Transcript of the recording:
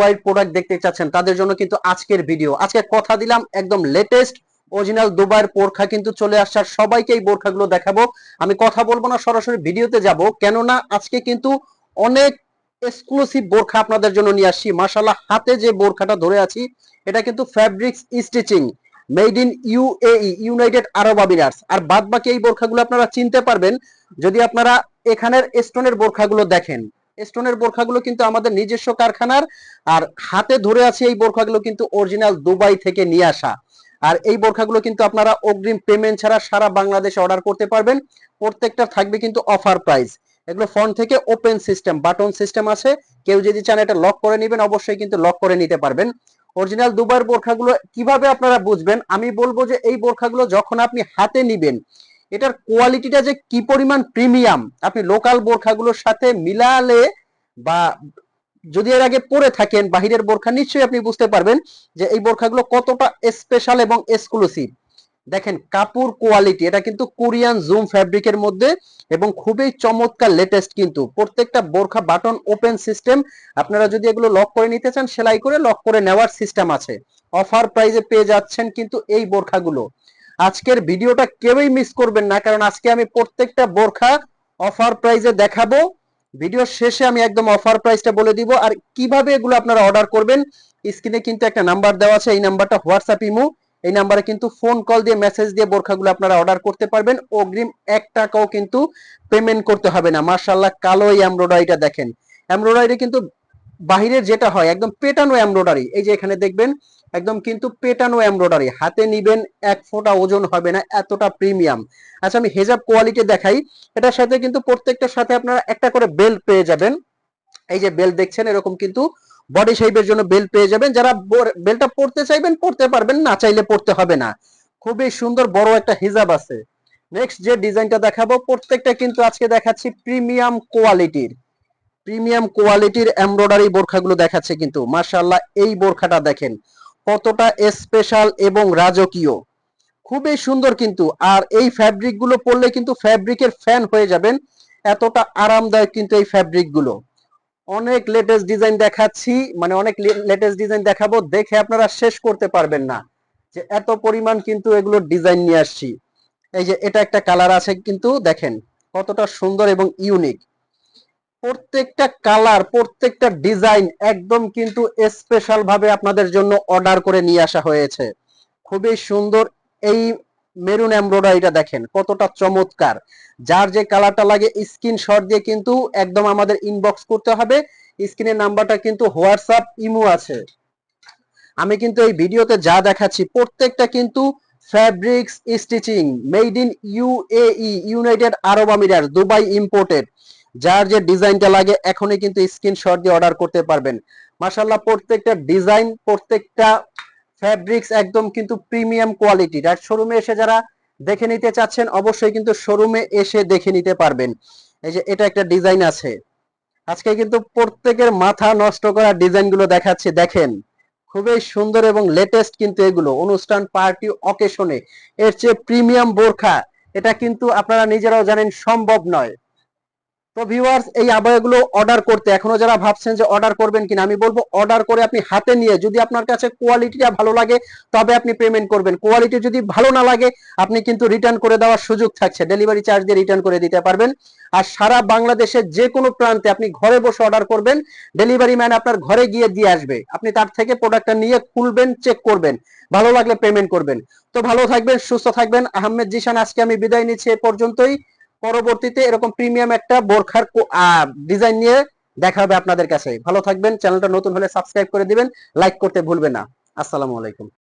দুবাইয়ের প্রোডাক্ট দেখতে চাচ্ছেন তাদের জন্য কিন্তু আজকের ভিডিও। আজকে কথা দিলাম একদম লেটেস্ট অরিজিনাল দুবাইয়ের বোরখা কিন্তু চলে আসার, সবাইকে এই বোরখাগুলো দেখাবো। আমি কথা বলবো না, সরাসরি ভিডিওতে যাব, কেননা আজকে কিন্তু অনেক এক্সক্লুসিভ বোরখা আপনাদের জন্য নিয়ে আসছি। মাশাআল্লাহ, হাতে যে বোরখাটা ধরে আছি এটা কিন্তু fabrics stitching, made in UAE, United Arab Emirates. আর বাদ বাকি এই বোরখাগুলো আপনারা চিনতে পারবেন যদি আপনারা এখানের স্টোনের বোরখাগুলো দেখেন। স্টোনের বোরখাগুলো কিন্তু আমাদের নিজস্ব কারখানার, আর হাতে ধরে আছে এই বোরখাগুলো কিন্তু অরিজিনাল দুবাই থেকে নিয়ে আসা। আর এই বোরখাগুলো কিন্তু আপনারা অগ্রিম পেমেন্ট ছাড়া সারা বাংলাদেশে অর্ডার করতে পারবেন। প্রত্যেকটা থাকবে কিন্তু অফার প্রাইস। এগুলো ফ্রন্ট থেকে ওপেন সিস্টেম, বাটন সিস্টেম আছে। কেউ যদি চান এটা লক করে নেবেন, অবশ্যই কিন্তু লক করে নিতে পারবেন। অরিজিনাল দুবাইয়ের বোরখাগুলো কিভাবে আপনারা বুঝবেন, আমি বলবো যে এই বোরখাগুলো যখন আপনি হাতে নিবেন এটার কোয়ালিটিটা যে কি পরিমাণ প্রিমিয়াম, আপনি লোকাল বোরখাগুলোর সাথে মিলালে বা যদি এর আগে পরে থাকেন বাহিরের বোরখা, নিশ্চয়ই আপনি বুঝতে পারবেন যে এই বোরখাগুলো কতটা স্পেশাল এবং এক্সক্লুসিভ। দেখেন কাপড় কোয়ালিটি, এটা কিন্তু কোরিয়ান জুম ফ্যাব্রিকের মধ্যে এবং খুবই চমৎকার লেটেস্ট। কিন্তু প্রত্যেকটা বোরখা বাটন ওপেন সিস্টেম। আপনারা যদি এগুলো লক করে নিতে চান, সেলাই করে লক করে নেওয়ার সিস্টেম আছে। অফার প্রাইসে পেয়ে যাচ্ছেন কিন্তু এই বোরখাগুলো। আজকের ভিডিওটা কেউই মিস করবেন না, কারণ আজকে আমি প্রত্যেকটা বোরখা অফার প্রাইসে দেখাবো। ভিডিও শেষে আমি একদম অফার প্রাইসটা বলে দিব। আর কিভাবে এগুলো আপনারা অর্ডার করবেন, স্ক্রিনে কিন্তু একটা নাম্বার দেওয়া আছে, এই নাম্বারটা হোয়াটসঅ্যাপ ইমো। এই নাম্বারে কিন্তু ফোন কল দিয়ে মেসেজ দিয়ে বোরখাগুলো আপনারা অর্ডার করতে পারবেন। অগ্রিম 1 টাকাও কিন্তু পেমেন্ট করতে হবে না। মাশাআল্লাহ, কালো এই এমব্রয়ডারিটা দেখেন। এমব্রয়ডারি কিন্তু বাহিরের যেটা হয় একদম পেটানো এমব্রয়ডারি, এই যে এখানে দেখবেন একদম কিন্তু পেটানো এমব্রয়ডারি। হাতে নিবেন 1 ফোঁটা ওজন হবে না, এতটা প্রিমিয়াম। আচ্ছা, আমি হেজাব কোয়ালিটি দেখাই। এটার সাথে কিন্তু প্রত্যেকটার সাথে আপনারা একটা করে বেল্ট পেয়ে যাবেন। এই যে বেল্ট দেখছেন, এরকম কিন্তু বডি শেপের জন্য বেল্ট পেয়ে যাবেন। যারা বেল্টটা পড়তে চাইবেন পড়তে পারবেন, না চাইলে পড়তে হবে না। খুবই সুন্দর বড় একটা হিজাব আছে। নেক্সট যে ডিজাইনটা দেখাবো, প্রত্যেকটা কিন্তু আজকে দেখাচ্ছি প্রিমিয়াম কোয়ালিটির। প্রিমিয়াম কোয়ালিটির এমব্রয়ডারি বোরখাগুলো দেখাচ্ছে কিন্তু। মাশাআল্লাহ, এই বোরখাটা দেখেন কতটা স্পেশাল এবং রাজকীয়, খুবই সুন্দর কিন্তু। আর এই ফ্যাব্রিক গুলো পরলে কিন্তু ফ্যাব্রিকের ফ্যান হয়ে যাবেন, এতটা আরামদায়ক কিন্তু এই ফ্যাব্রিক গুলো। অনেক লেটেস্ট ডিজাইন দেখাচ্ছি, মানে অনেক লেটেস্ট ডিজাইন দেখাবো, দেখে আপনারা শেষ করতে পারবেন না যে এত পরিমাণ কিন্তু এগুলো ডিজাইন নিয়ে আসছি। এই যে এটা একটা কালার আছে কিন্তু, দেখেন কতটা সুন্দর এবং ইউনিক। প্রত্যেকটা কালার, প্রত্যেকটা ডিজাইন একদম কিন্তু স্পেশাল ভাবে আপনাদের জন্য অর্ডার করে নিয়ে আসা হয়েছে। খুবই সুন্দর এই মেরুন এমব্রয়ডারিটা দেখেন কতটা চমৎকার। যার যে কালারটা লাগে স্ক্রিনশট দিয়ে কিন্তু একদম আমাদের ইনবক্স করতে হবে। স্ক্রিনের নাম্বারটা কিন্তু হোয়াটসঅ্যাপ ইমো আছে। আমি কিন্তু এই ভিডিওতে যা দেখাচ্ছি প্রত্যেকটা কিন্তু fabrics stitching, made in UAE, United Arab Emirates, Dubai imported. যার যে ডিজাইনটা লাগে এখনই কিন্তু স্ক্রিনশট দিয়ে অর্ডার করতে পারবেন। মাশাআল্লাহ, প্রত্যেকটা ডিজাইন, প্রত্যেকটা ফ্যাব্রিক্স একদম কিন্তু প্রিমিয়াম কোয়ালিটির। আর শোরুমে এসে যারা দেখে নিতে চাচ্ছেন অবশ্যই কিন্তু শোরুমে এসে দেখে নিতে পারবেন। এই যে এটা একটা ডিজাইন আছে। আজকে কিন্তু প্রত্যেকের মাথা নষ্ট করা ডিজাইনগুলো দেখাচ্ছে, দেখেন খুবই সুন্দর এবং লেটেস্ট কিন্তু এগুলো। অনুষ্ঠান, পার্টি, অকেশনে এর চেয়ে প্রিমিয়াম বোরখা এটা কিন্তু আপনারা নিজেরাও জানেন সম্ভব নয়। তো ভিউয়ার্স, এই আবায়াগুলো অর্ডার করতে এখনো যারা ভাবছেন যে অর্ডার করবেন কিনা, আমি বলবো অর্ডার করে আপনি হাতে নিয়ে যদি আপনার কাছে কোয়ালিটিটা ভালো লাগে তবে আপনি পেমেন্ট করবেন। কোয়ালিটি যদি ভালো না লাগে আপনি কিন্তু রিটার্ন করে দেওয়ার সুযোগ থাকছে, ডেলিভারি চার্জ দিয়ে রিটার্ন করে দিতে পারবেন। আর সারা বাংলাদেশের যে কোনো প্রান্তে আপনি ঘরে বসে অর্ডার করবেন, ডেলিভারি ম্যান আপনার ঘরে গিয়ে দিয়ে আসবে। আপনি তার থেকে প্রোডাক্টটা নিয়ে খুলবেন, চেক করবেন, ভালো লাগলে পেমেন্ট করবেন। তো ভালো থাকবেন, সুস্থ থাকবেন। আহমেদ জিশান আজকে আমি বিদায় নিচ্ছি এ পর্যন্তই। পরবর্তীতে এরকম প্রিমিয়াম একটা বোরখার ডিজাইন নিয়ে দেখা হবে আপনাদের কাছে। ভালো থাকবেন, চ্যানেলটা নতুন হলে সাবস্ক্রাইব করে দিবেন, লাইক করতে ভুলবেন না। আসসালামু আলাইকুম।